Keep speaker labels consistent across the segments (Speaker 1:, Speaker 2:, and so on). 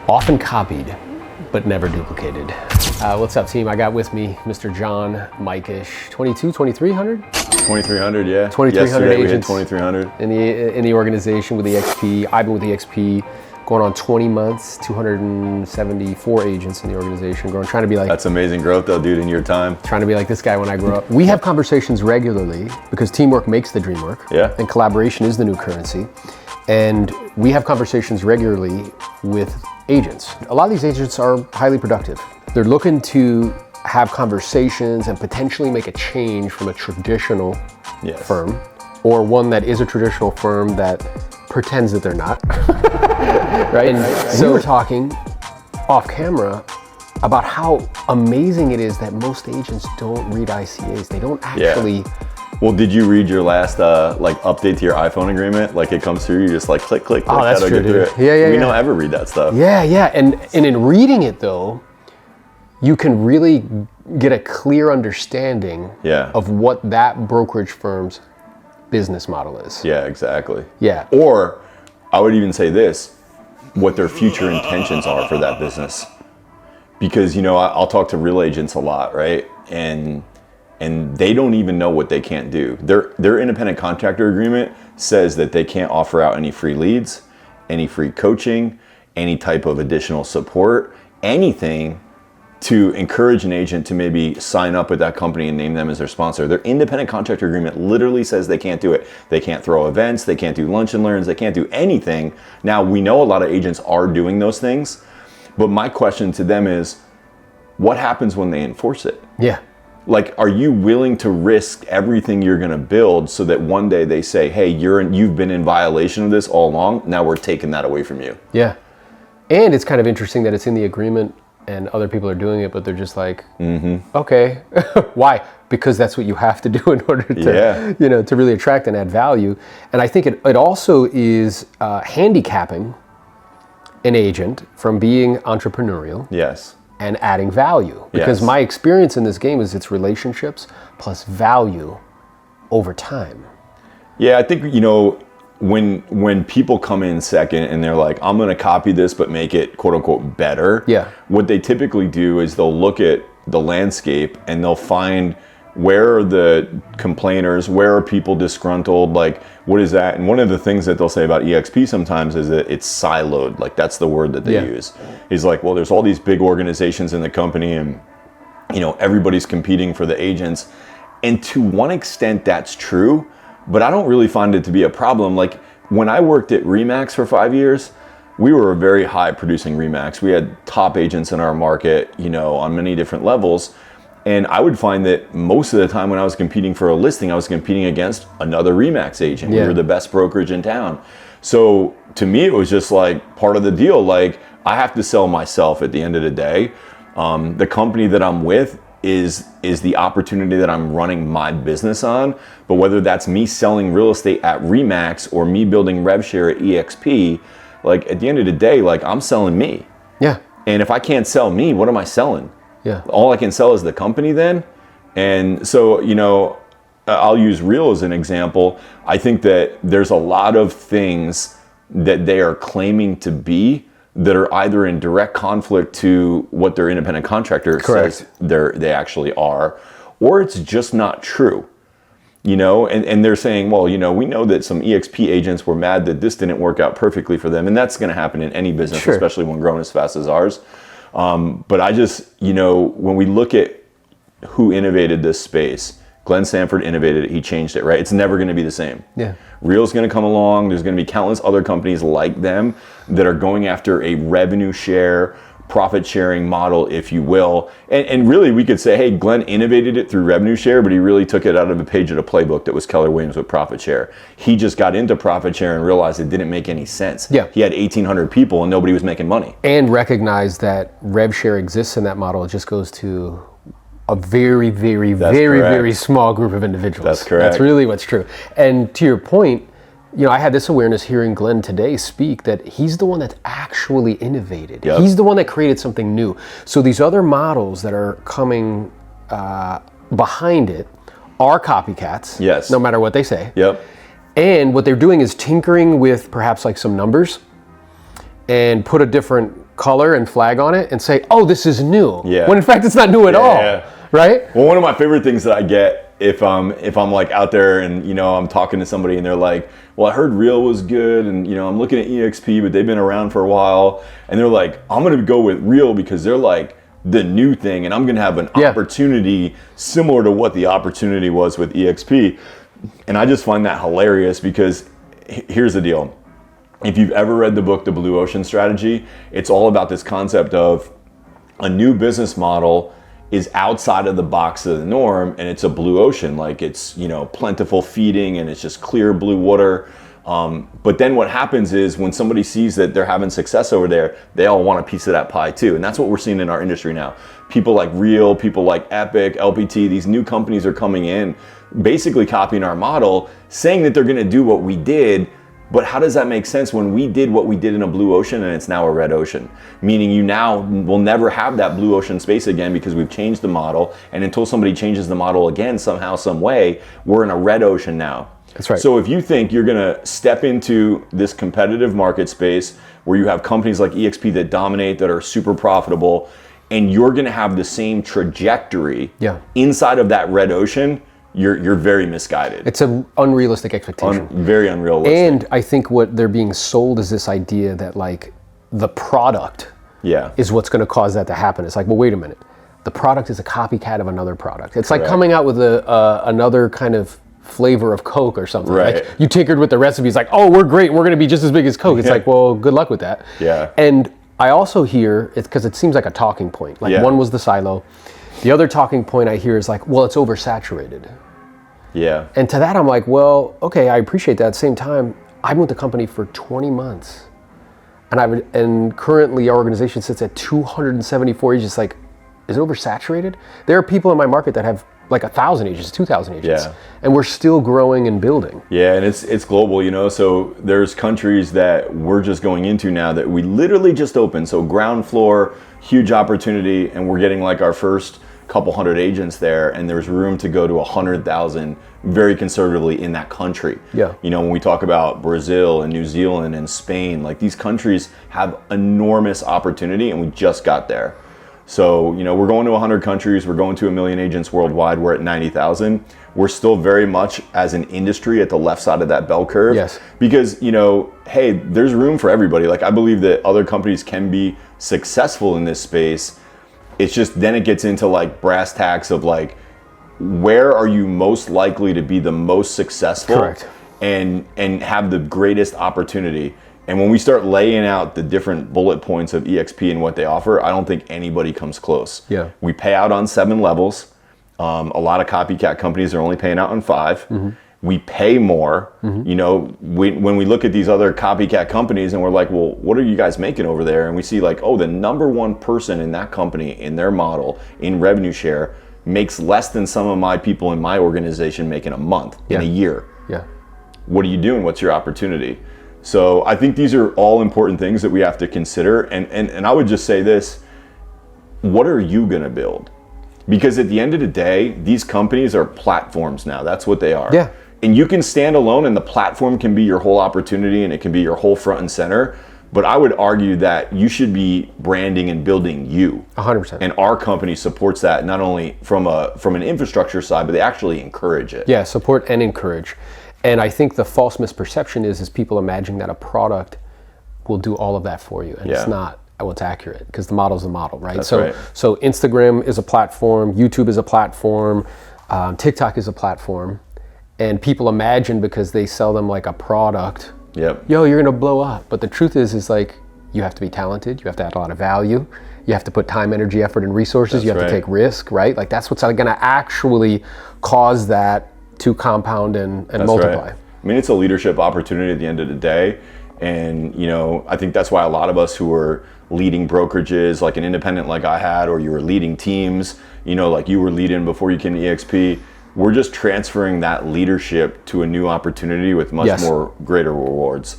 Speaker 1: Often copied, but never duplicated. What's up, team? I got with me Mr. John Mikesh. 2,300?
Speaker 2: 2,300, yeah.
Speaker 1: 2,300 agents
Speaker 2: 2,300
Speaker 1: in the organization with eXp. I've been with eXp going on 20 months, 274 agents in the organization, trying to be like...
Speaker 2: That's amazing growth though, dude, in your time.
Speaker 1: Trying to be like this guy when I grew up. We have conversations regularly because teamwork makes the dream work.
Speaker 2: Yeah.
Speaker 1: And collaboration is the new currency. And we have conversations regularly with agents. A lot of these agents are highly productive. They're looking to have conversations and potentially make a change from a traditional firm, or one that is a traditional firm that pretends that they're not. Right? And so we were talking off camera about how amazing it is that most agents don't read ICAs. They don't actually...
Speaker 2: Well, did you read your last update to your iPhone agreement? Like it comes through, you just like click, click, click.
Speaker 1: Oh, that's true, dude. We
Speaker 2: don't ever read that stuff.
Speaker 1: Yeah. And in reading it though, you can really get a clear understanding of what that brokerage firm's business model is.
Speaker 2: Yeah, exactly.
Speaker 1: Yeah.
Speaker 2: Or I would even say this, what their future intentions are for that business. Because, I'll talk to real agents a lot, right? And they don't even know what they can't do. Their independent contractor agreement says that they can't offer out any free leads, any free coaching, any type of additional support, anything to encourage an agent to maybe sign up with that company and name them as their sponsor. Their independent contractor agreement literally says they can't do it. They can't throw events, they can't do lunch and learns, they can't do anything. Now, we know a lot of agents are doing those things, but my question to them is, what happens when they enforce it?
Speaker 1: Yeah.
Speaker 2: Like, are you willing to risk everything you're going to build so that one day they say, hey, you've been in violation of this all along, now we're taking that away from you?
Speaker 1: Yeah. And it's kind of interesting that it's in the agreement and other people are doing it, but they're just like, okay, why? Because that's what you have to do in order to, to really attract and add value. And I think it also is handicapping an agent from being entrepreneurial.
Speaker 2: Yes.
Speaker 1: And adding value. Because my experience in this game is it's relationships plus value over time.
Speaker 2: Yeah, I think, when people come in second and they're like, I'm going to copy this but make it quote unquote better.
Speaker 1: Yeah.
Speaker 2: What they typically do is they'll look at the landscape and they'll find where are the complainers, where are people disgruntled, like what is that? And one of the things that they'll say about eXp sometimes is that it's siloed, like that's the word that they use. He's like, well, there's all these big organizations in the company and everybody's competing for the agents. And to one extent that's true, but I don't really find it to be a problem. Like when I worked at RE/MAX for 5 years, we were a very high producing RE/MAX. We had top agents in our market, on many different levels. And I would find that most of the time when I was competing for a listing, I was competing against another RE/MAX agent. We were the best brokerage in town. So to me, it was just like part of the deal. Like I have to sell myself at the end of the day. The company that I'm with is the opportunity that I'm running my business on. But whether that's me selling real estate at RE/MAX or me building rev share at eXp, like at the end of the day, like I'm selling me.
Speaker 1: Yeah.
Speaker 2: And if I can't sell me, what am I selling?
Speaker 1: Yeah.
Speaker 2: All I can sell is the company then. And so, I'll use Real as an example. I think that there's a lot of things that they are claiming to be that are either in direct conflict to what their independent contractor says they actually are, or it's just not true. And they're saying, well, we know that some eXp agents were mad that this didn't work out perfectly for them. And that's going to happen in any business, especially when growing as fast as ours. But I just, when we look at who innovated this space, Glenn Sanford innovated it, he changed it, right? It's never going to be the same. Yeah. Real's going to come along. There's going to be countless other companies like them that are going after a revenue share, profit sharing model, if you will. And really we could say, hey, Glenn innovated it through revenue share, but he really took it out of a page of the playbook that was Keller Williams with profit share. He just got into profit share and realized it didn't make any sense. Yeah. He had 1,800 people and nobody was making money.
Speaker 1: And recognized that rev share exists in that model. It just goes to a very, very, very small group of individuals.
Speaker 2: That's correct.
Speaker 1: That's really what's true. And to your point, I had this awareness hearing Glenn today speak that he's the one that's actually innovated. Yep. He's the one that created something new. So these other models that are coming behind it are copycats.
Speaker 2: Yes.
Speaker 1: No matter what they say.
Speaker 2: Yep.
Speaker 1: And what they're doing is tinkering with perhaps like some numbers and put a different color and flag on it and say, oh, this is new.
Speaker 2: Yeah.
Speaker 1: When in fact, it's not new at all.
Speaker 2: Yeah.
Speaker 1: Right?
Speaker 2: Well, one of my favorite things that I get if I'm like out there and, I'm talking to somebody and they're like, well, I heard Real was good and, I'm looking at eXp, but they've been around for a while. And they're like, I'm going to go with Real because they're like the new thing and I'm going to have an opportunity similar to what the opportunity was with eXp. And I just find that hilarious because here's the deal. If you've ever read the book, The Blue Ocean Strategy, it's all about this concept of a new business model is outside of the box of the norm and it's a blue ocean. Like it's, plentiful feeding and it's just clear blue water. But then what happens is when somebody sees that they're having success over there, they all want a piece of that pie too. And that's what we're seeing in our industry now. People like Real, people like Epic, LPT, these new companies are coming in, basically copying our model, saying that they're going to do what we did. But how does that make sense when we did what we did in a blue ocean and it's now a red ocean? Meaning you now will never have that blue ocean space again because we've changed the model. And until somebody changes the model again, somehow, some way, we're in a red ocean now.
Speaker 1: That's right.
Speaker 2: So if you think you're going to step into this competitive market space where you have companies like eXp that dominate, that are super profitable, and you're going to have the same trajectory inside of that red ocean, you're very misguided.
Speaker 1: It's an unrealistic expectation.
Speaker 2: Very unrealistic.
Speaker 1: And I think what they're being sold is this idea that like the product is what's going to cause that to happen. It's like, well, wait a minute. The product is a copycat of another product. It's like coming out with another kind of flavor of Coke or something.
Speaker 2: Right.
Speaker 1: Like you tinkered with the recipe. It's like, oh, we're great. We're going to be just as big as Coke. It's like, well, good luck with that.
Speaker 2: Yeah.
Speaker 1: And I also hear, it's because it seems like a talking point. Like one was the silo. The other talking point I hear is like, well, it's oversaturated.
Speaker 2: Yeah.
Speaker 1: And to that, I'm like, well, okay, I appreciate that. At the same time, I've been with the company for 20 months. And currently our organization sits at 274 agents. Like, is it oversaturated? There are people in my market that have like 1,000 agents, 2,000 agents. And we're still growing and building.
Speaker 2: Yeah, and it's global, so there's countries that we're just going into now that we literally just opened. So ground floor, huge opportunity, and we're getting like our first couple hundred agents there, and there's room to go to 100,000 very conservatively in that country. When we talk about Brazil and New Zealand and Spain, like these countries have enormous opportunity and we just got there. So, we're going to 100 countries, we're going to 1 million agents worldwide, we're at 90,000. We're still very much as an industry at the left side of that bell curve.
Speaker 1: Yes.
Speaker 2: Because, hey, there's room for everybody. Like I believe that other companies can be successful in this space. It's just then it gets into like brass tacks of like, where are you most likely to be the most successful?
Speaker 1: Correct.
Speaker 2: And have the greatest opportunity. And when we start laying out the different bullet points of eXp and what they offer, I don't think anybody comes close. We pay out on 7 levels. A lot of copycat companies are only paying out on 5. We pay more. When we look at these other copycat companies and we're like, well, what are you guys making over there? And we see like, oh, the number one person in that company, in their model, in revenue share, makes less than some of my people in my organization make in a month, in a year. What are you doing? What's your opportunity? So I think these are all important things that we have to consider. And I would just say this, what are you gonna build? Because at the end of the day, these companies are platforms now. That's what they are. And you can stand alone and the platform can be your whole opportunity and it can be your whole front and center. But I would argue that you should be branding and building you.
Speaker 1: 100%.
Speaker 2: And our company supports that not only from an infrastructure side, but they actually encourage it.
Speaker 1: Yeah, support and encourage. And I think the false misperception is people imagining that a product will do all of that for you. And it's not. Well, it's accurate because the model's the model, right?
Speaker 2: That's
Speaker 1: so,
Speaker 2: right.
Speaker 1: So Instagram is a platform, YouTube is a platform, TikTok is a platform. And people imagine because they sell them like a product, yo, you're gonna blow up. But the truth is like, you have to be talented, you have to add a lot of value, you have to put time, energy, effort, and resources, you have to take risk, right? Like that's what's gonna actually cause that to compound and multiply.
Speaker 2: Right. I mean, it's a leadership opportunity at the end of the day. And, I think that's why a lot of us who are leading brokerages, like an independent like I had, or you were leading teams, like you were leading before you came to eXp, we're just transferring that leadership to a new opportunity with much more greater rewards.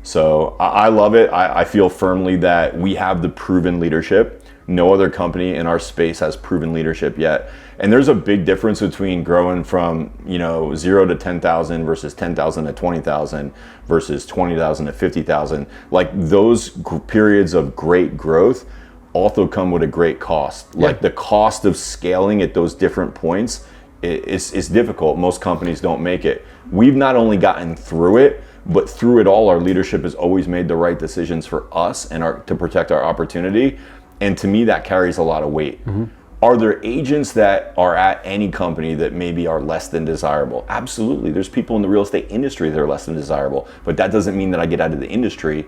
Speaker 2: So I love it. I feel firmly that we have the proven leadership. No other company in our space has proven leadership yet. And there's a big difference between growing from, 0 to 10,000 versus 10,000 to 20,000 versus 20,000 to 50,000. Like those periods of great growth also come with a great cost.
Speaker 1: Yeah.
Speaker 2: Like the cost of scaling at those different points is difficult. Most companies don't make it. We've not only gotten through it, but through it all, our leadership has always made the right decisions for us and to protect our opportunity. And to me, that carries a lot of weight. Mm-hmm. Are there agents that are at any company that maybe are less than desirable? Absolutely. There's people in the real estate industry that are less than desirable, but that doesn't mean that I get out of the industry.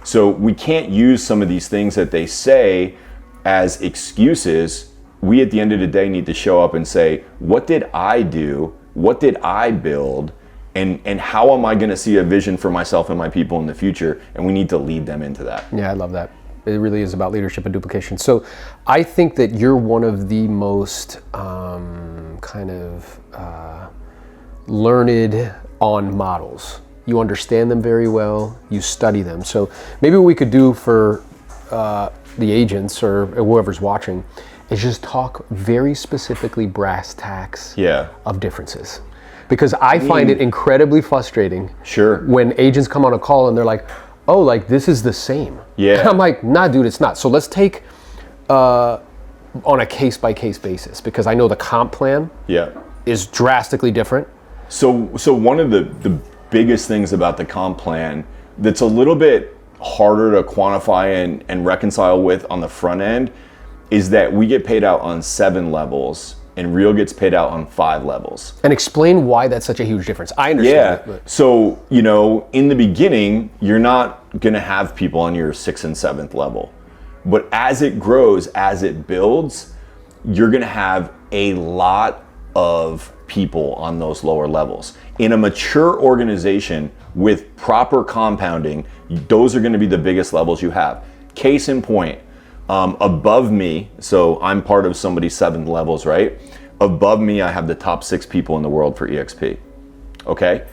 Speaker 2: So we can't use some of these things that they say as excuses. We, at the end of the day, need to show up and say, what did I do? What did I build? And how am I going to see a vision for myself and my people in the future? And we need to lead them into that.
Speaker 1: Yeah, I love that. It really is about leadership and duplication. So I think that you're one of the most learned on models. You understand them very well, you study them. So maybe what we could do for the agents or whoever's watching is just talk very specifically brass tacks of differences. Because I find it incredibly frustrating when agents come on a call and they're like, oh, like this is the same.
Speaker 2: Yeah.
Speaker 1: And I'm like, nah, dude, it's not. So let's take on a case-by-case basis, because I know the comp plan is drastically different.
Speaker 2: So one of the biggest things about the comp plan that's a little bit harder to quantify and reconcile with on the front end is that we get paid out on 7 levels and Real gets paid out on 5 levels.
Speaker 1: And explain why that's such a huge difference. I understand.
Speaker 2: Yeah. So, in the beginning, you're not going to have people on your 6th and 7th level. But as it grows, as it builds, you're going to have a lot of people on those lower levels. In a mature organization with proper compounding, those are going to be the biggest levels you have. Case in point, above me, so I'm part of somebody's 7th levels, right? Above me, I have the top 6 people in the world for eXp. Okay?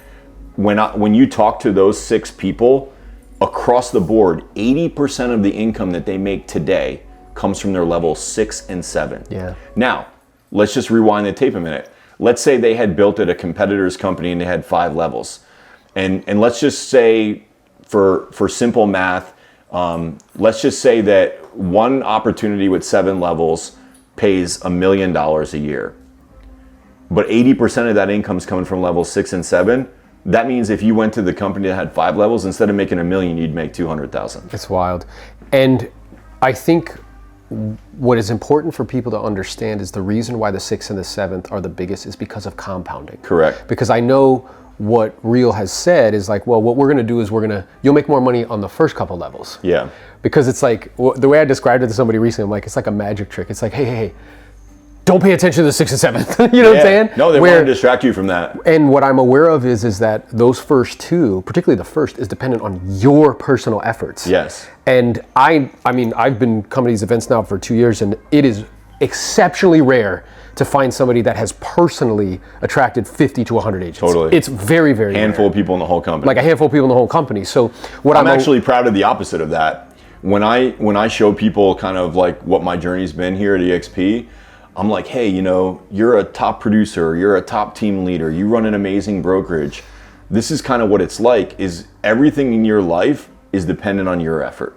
Speaker 2: When you talk to those 6 people, across the board, 80% of the income that they make today comes from their levels 6 and 7.
Speaker 1: Yeah.
Speaker 2: Now, let's just rewind the tape a minute. Let's say they had built at a competitor's company and they had 5 levels. And let's just say, for simple math, let's just say that one opportunity with 7 levels pays $1 million a year. But 80% of that income is coming from levels 6 and 7. That means if you went to the company that had 5 levels, instead of making $1 million, you'd make 200,000.
Speaker 1: It's wild. And I think what is important for people to understand is the reason why the 6th and the 7th are the biggest is because of compounding.
Speaker 2: Correct.
Speaker 1: Because I know what Real has said is like, well, what we're going to do is you'll make more money on the first couple levels.
Speaker 2: Yeah.
Speaker 1: Because it's like, the way I described it to somebody recently, I'm like, it's like a magic trick. It's like, hey, don't pay attention to the 6th and 7th. You know what I'm saying?
Speaker 2: No, they want to distract you from that.
Speaker 1: And what I'm aware of is that those first 2, particularly the first, is dependent on your personal efforts.
Speaker 2: Yes.
Speaker 1: And I mean, I've been coming to these events now for 2 years, and it is exceptionally rare to find somebody that has personally attracted 50 to 100 agents.
Speaker 2: Totally.
Speaker 1: It's very, very
Speaker 2: handful
Speaker 1: rare.
Speaker 2: Of people in the whole company.
Speaker 1: Like a handful of people in the whole company. So what
Speaker 2: I'm actually proud of the opposite of that. When I show people kind of like what my journey's been here at eXp, I'm like, hey, you're a top producer, you're a top team leader, you run an amazing brokerage. This is kind of what it's like, is everything in your life is dependent on your effort.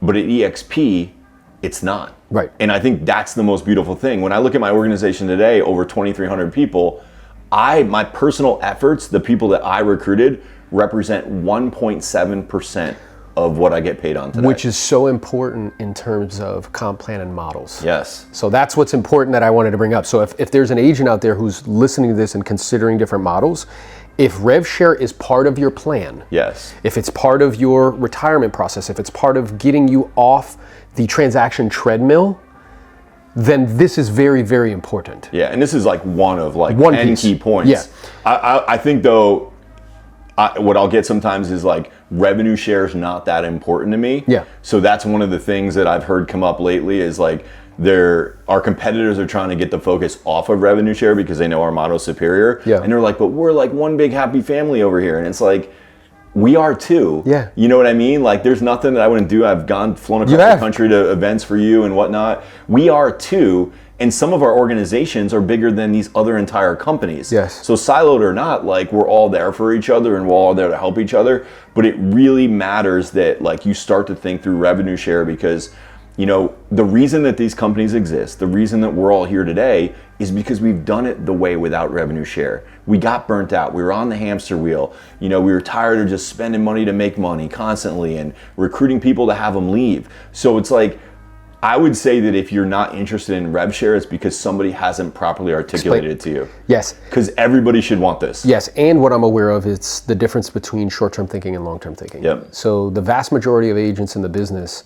Speaker 2: But at eXp, it's not.
Speaker 1: Right.
Speaker 2: And I think that's the most beautiful thing. When I look at my organization today, over 2,300 people, my personal efforts, the people that I recruited, represent 1.7% of what I get paid on today.
Speaker 1: Which is so important in terms of comp plan and models.
Speaker 2: Yes.
Speaker 1: So that's what's important that I wanted to bring up. So if there's an agent out there who's listening to this and considering different models, if rev share is part of your plan,
Speaker 2: yes,
Speaker 1: if it's part of your retirement process, if it's part of getting you off the transaction treadmill, then this is very, very important.
Speaker 2: Yeah, and this is like one of 10 key points.
Speaker 1: Yeah.
Speaker 2: I think though, what I'll get sometimes is like revenue share is not that important to me.
Speaker 1: Yeah.
Speaker 2: So that's one of the things that I've heard come up lately is like our competitors are trying to get the focus off of revenue share because they know our model is superior.
Speaker 1: Yeah.
Speaker 2: And they're like, but we're like one big happy family over here. And it's like, we are too.
Speaker 1: Yeah.
Speaker 2: You know what I mean? Like, there's nothing that I wouldn't do. I've flown across the country to events for you and whatnot. We are too. And some of our organizations are bigger than these other entire companies.
Speaker 1: Yes.
Speaker 2: So siloed or not, like, we're all there for each other and we're all there to help each other. But it really matters that, like, you start to think through revenue share, because, you know, the reason that these companies exist, the reason that we're all here today, is because we've done it the way without revenue share. We got burnt out. We were on the hamster wheel. You know, we were tired of just spending money to make money constantly and recruiting people to have them leave. So it's like, I would say that if you're not interested in rev share, it's because somebody hasn't properly articulated it to you.
Speaker 1: Yes.
Speaker 2: Because everybody should want this.
Speaker 1: Yes, and what I'm aware of is the difference between short-term thinking and long-term thinking.
Speaker 2: Yep.
Speaker 1: So the vast majority of agents in the business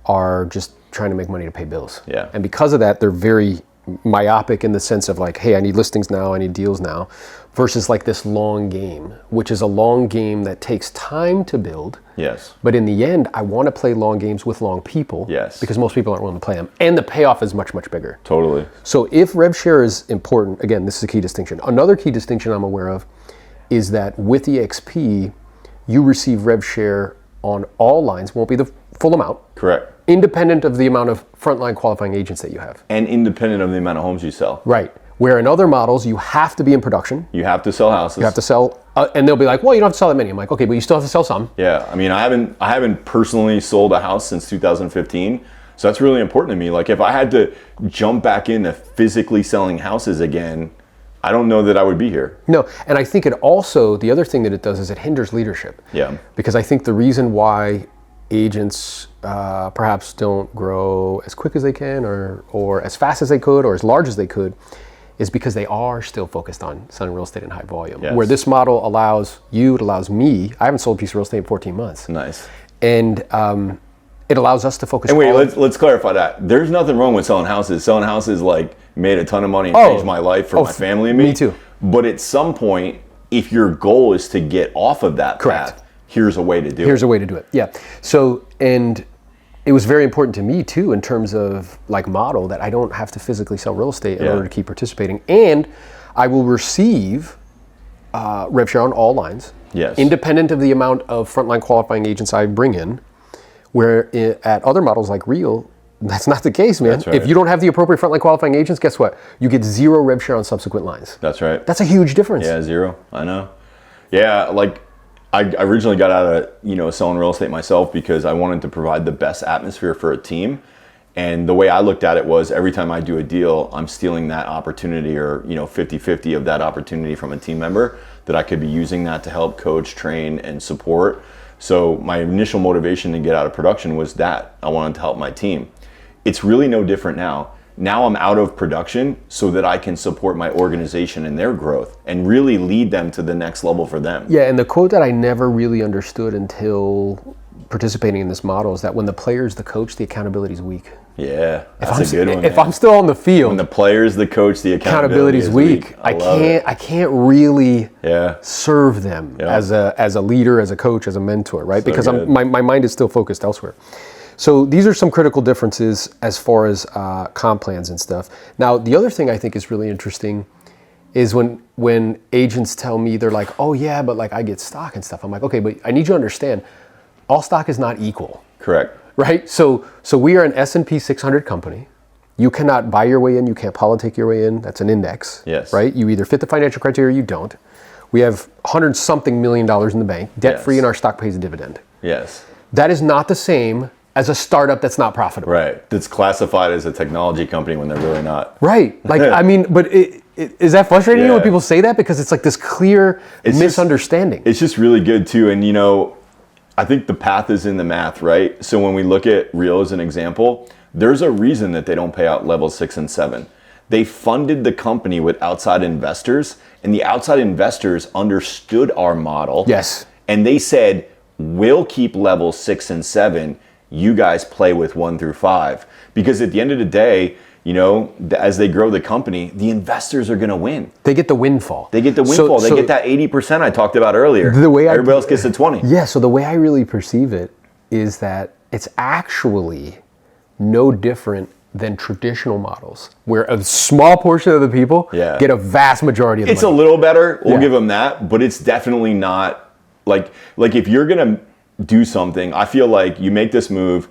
Speaker 1: are just trying to make money to pay bills.
Speaker 2: Yeah.
Speaker 1: And because of that, they're very myopic in the sense of like, hey, I need listings now, I need deals now, versus like this long game, which is a long game that takes time to build.
Speaker 2: Yes.
Speaker 1: But in the end, I want to play long games with long people.
Speaker 2: Yes.
Speaker 1: Because most people aren't willing to play them. And the payoff is much, much bigger.
Speaker 2: Totally.
Speaker 1: So if rev share is important, again, this is a key distinction. Another key distinction I'm aware of is that with eXp, you receive rev share on all lines, won't be the full amount.
Speaker 2: Correct.
Speaker 1: Independent of the amount of frontline qualifying agents that you have.
Speaker 2: And independent of the amount of homes you sell.
Speaker 1: Right. Where in other models, you have to be in production.
Speaker 2: You have to sell houses.
Speaker 1: You have to sell, and they'll be like, well, you don't have to sell that many. I'm like, okay, but you still have to sell some.
Speaker 2: Yeah, I mean, I haven't personally sold a house since 2015, so that's really important to me. Like, if I had to jump back into physically selling houses again, I don't know that I would be here.
Speaker 1: No, and I think it also, the other thing that it does is it hinders leadership.
Speaker 2: Yeah.
Speaker 1: Because I think the reason why agents perhaps don't grow as quick as they can or as fast as they could or as large as they could is because they are still focused on selling real estate in high volume.
Speaker 2: Yes.
Speaker 1: Where this model allows you, it allows me, I haven't sold a piece of real estate in 14 months.
Speaker 2: Nice.
Speaker 1: And it allows us to focus.
Speaker 2: And wait, let's clarify that. There's nothing wrong with selling houses. Selling houses, like, made a ton of money and changed my life for my family and me.
Speaker 1: Me too.
Speaker 2: But at some point, if your goal is to get off of that path, here's a way to do it.
Speaker 1: Here's a way to do it. Yeah. So, and it was very important to me too, in terms of like model, that I don't have to physically sell real estate in order to keep participating. And I will receive rev share on all lines.
Speaker 2: Yes.
Speaker 1: Independent of the amount of frontline qualifying agents I bring in, where at other models like Real, that's not the case, man.
Speaker 2: That's right.
Speaker 1: If you don't have the appropriate frontline qualifying agents, guess what? You get zero rev share on subsequent lines.
Speaker 2: That's right.
Speaker 1: That's a huge difference.
Speaker 2: Yeah, zero. I know. Yeah, like, I originally got out of, selling real estate myself because I wanted to provide the best atmosphere for a team. And the way I looked at it was, every time I do a deal, I'm stealing that opportunity, or 50-50 of that opportunity from a team member, that I could be using that to help coach, train, and support. So my initial motivation to get out of production was that I wanted to help my team. It's really no different now. Now I'm out of production so that I can support my organization in their growth and really lead them to the next level for them.
Speaker 1: Yeah, and the quote that I never really understood until participating in this model is that when the player's the coach, the accountability is weak.
Speaker 2: Yeah, that's a good one.
Speaker 1: If I'm still on the field,
Speaker 2: when the player's the coach, the accountability is weak.
Speaker 1: I can't really serve them
Speaker 2: Yeah.
Speaker 1: as a leader, as a coach, as a mentor, right?
Speaker 2: So
Speaker 1: because
Speaker 2: good.
Speaker 1: my mind is still focused elsewhere. So these are some critical differences as far as comp plans and stuff. Now, the other thing I think is really interesting is when agents tell me, they're like, oh yeah, but like I get stock and stuff. I'm like, okay, but I need you to understand, all stock is not equal.
Speaker 2: Correct.
Speaker 1: Right? So we are an S&P 600 company. You cannot buy your way in, you can't politic your way in. That's an index.
Speaker 2: Yes.
Speaker 1: Right? You either fit the financial criteria or you don't. We have $100-something million in the bank, debt-free, and our stock pays a dividend.
Speaker 2: Yes.
Speaker 1: That is not the same as a startup that's not profitable.
Speaker 2: Right. That's classified as a technology company when they're really not.
Speaker 1: Right. Like, I mean, but is that frustrating to you when people say that? Because it's like this clear misunderstanding.
Speaker 2: It's just really good too. And I think the path is in the math, right? So when we look at Real as an example, there's a reason that they don't pay out level 6 and 7. They funded the company with outside investors, and the outside investors understood our model.
Speaker 1: Yes.
Speaker 2: And they said, we'll keep level 6 and 7. You guys play with 1 through 5. Because at the end of the day, as they grow the company, the investors are going to win.
Speaker 1: They get the windfall.
Speaker 2: They get the windfall. They get that 80% I talked about earlier. Everybody else gets the 20.
Speaker 1: Yeah, so the way I really perceive it is that it's actually no different than traditional models, where a small portion of the people get a vast majority of the money.
Speaker 2: It's a little better. We'll give them that. But it's definitely not Like if you're gonna do something, I feel like you make this move,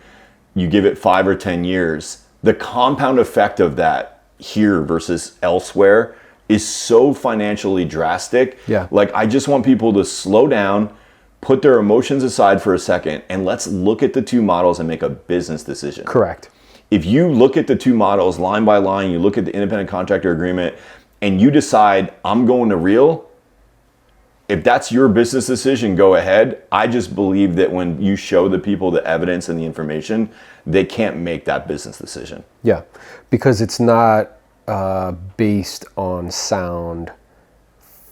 Speaker 2: you give it 5 or 10 years, the compound effect of that here versus elsewhere is so financially drastic.
Speaker 1: Yeah.
Speaker 2: Like I just want people to slow down, put their emotions aside for a second, and let's look at the two models and make a business decision.
Speaker 1: Correct.
Speaker 2: If you look at the two models line by line, you look at the independent contractor agreement, and you decide, I'm going to Real, if that's your business decision, go ahead. I just believe that when you show the people the evidence and the information, they can't make that business decision.
Speaker 1: Yeah, because it's not based on sound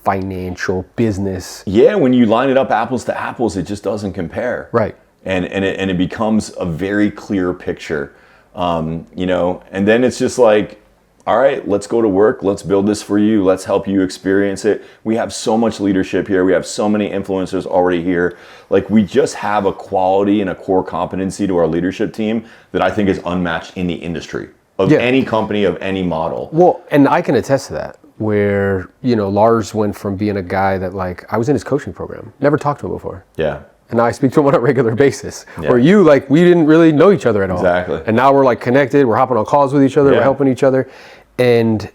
Speaker 1: financial business.
Speaker 2: Yeah, when you line it up apples to apples, it just doesn't compare.
Speaker 1: Right.
Speaker 2: And it becomes a very clear picture, you know, and then it's just like, all right, let's go to work. Let's build this for you. Let's help you experience it. We have so much leadership here. We have so many influencers already here. Like we just have a quality and a core competency to our leadership team that I think is unmatched in the industry of any company, of any model.
Speaker 1: Well, and I can attest to that, where, you know, Lars went from being a guy that, like, I was in his coaching program, never talked to him before.
Speaker 2: Yeah.
Speaker 1: And now I speak to him on a regular basis. Or you, like, we didn't really know each other at all.
Speaker 2: Exactly.
Speaker 1: And now we're like connected, we're hopping on calls with each other, we're helping each other. And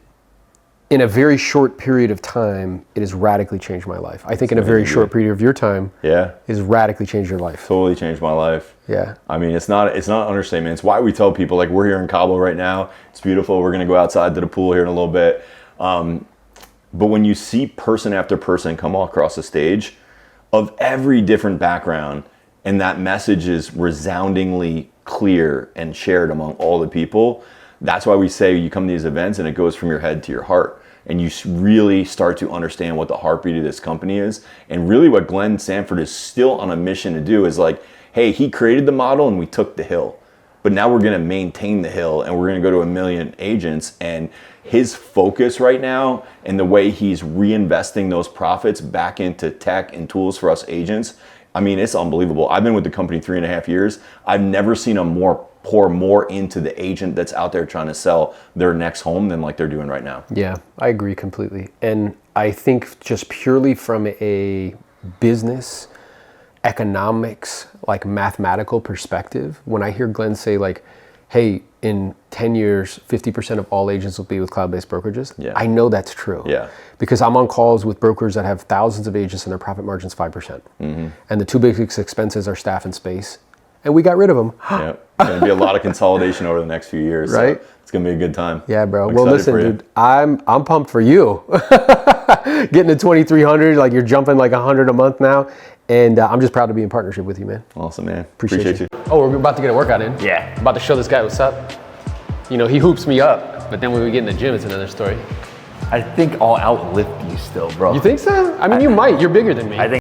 Speaker 1: in a very short period of time, it has radically changed my life. I think in a very short period of your time, it has radically changed your life.
Speaker 2: Totally changed my life.
Speaker 1: Yeah.
Speaker 2: I mean, it's not an understatement. It's why we tell people, like, we're here in Cabo right now. It's beautiful. We're going to go outside to the pool here in a little bit. But when you see person after person come all across the stage of every different background, and that message is resoundingly clear and shared among all the people, that's why we say you come to these events and it goes from your head to your heart. And you really start to understand what the heartbeat of this company is. And really what Glenn Sanford is still on a mission to do is like, hey, he created the model and we took the hill. But now we're going to maintain the hill and we're going to go to 1 million agents. And his focus right now and the way he's reinvesting those profits back into tech and tools for us agents, I mean, it's unbelievable. I've been with the company 3.5 years. I've never seen him pour more into the agent that's out there trying to sell their next home than like they're doing right now.
Speaker 1: Yeah, I agree completely. And I think just purely from a business, economics, like mathematical perspective, when I hear Glenn say like, hey, in 10 years, 50% of all agents will be with cloud-based brokerages, I know that's true.
Speaker 2: Yeah.
Speaker 1: Because I'm on calls with brokers that have thousands of agents and their profit margin's 5%. And the two biggest expenses are staff and space. And we got rid of them.
Speaker 2: Yeah, there's going to be a lot of consolidation over the next few years.
Speaker 1: Right?
Speaker 2: So it's going to be a good time.
Speaker 1: Yeah, bro.
Speaker 2: I'm
Speaker 1: Well, listen, dude, I'm pumped for you. Getting to 2,300, like you're jumping like 100 a month now. And I'm just proud to be in partnership with you, man.
Speaker 2: Awesome, man.
Speaker 1: Appreciate you. Oh, we're about to get a workout in.
Speaker 3: Yeah.
Speaker 1: I'm about to show this guy what's up. You know, he hoops me up, but then when we get in the gym, it's another story.
Speaker 3: I think I'll outlift you still, bro.
Speaker 1: You think so? I mean, you might. You're bigger than me.
Speaker 3: I think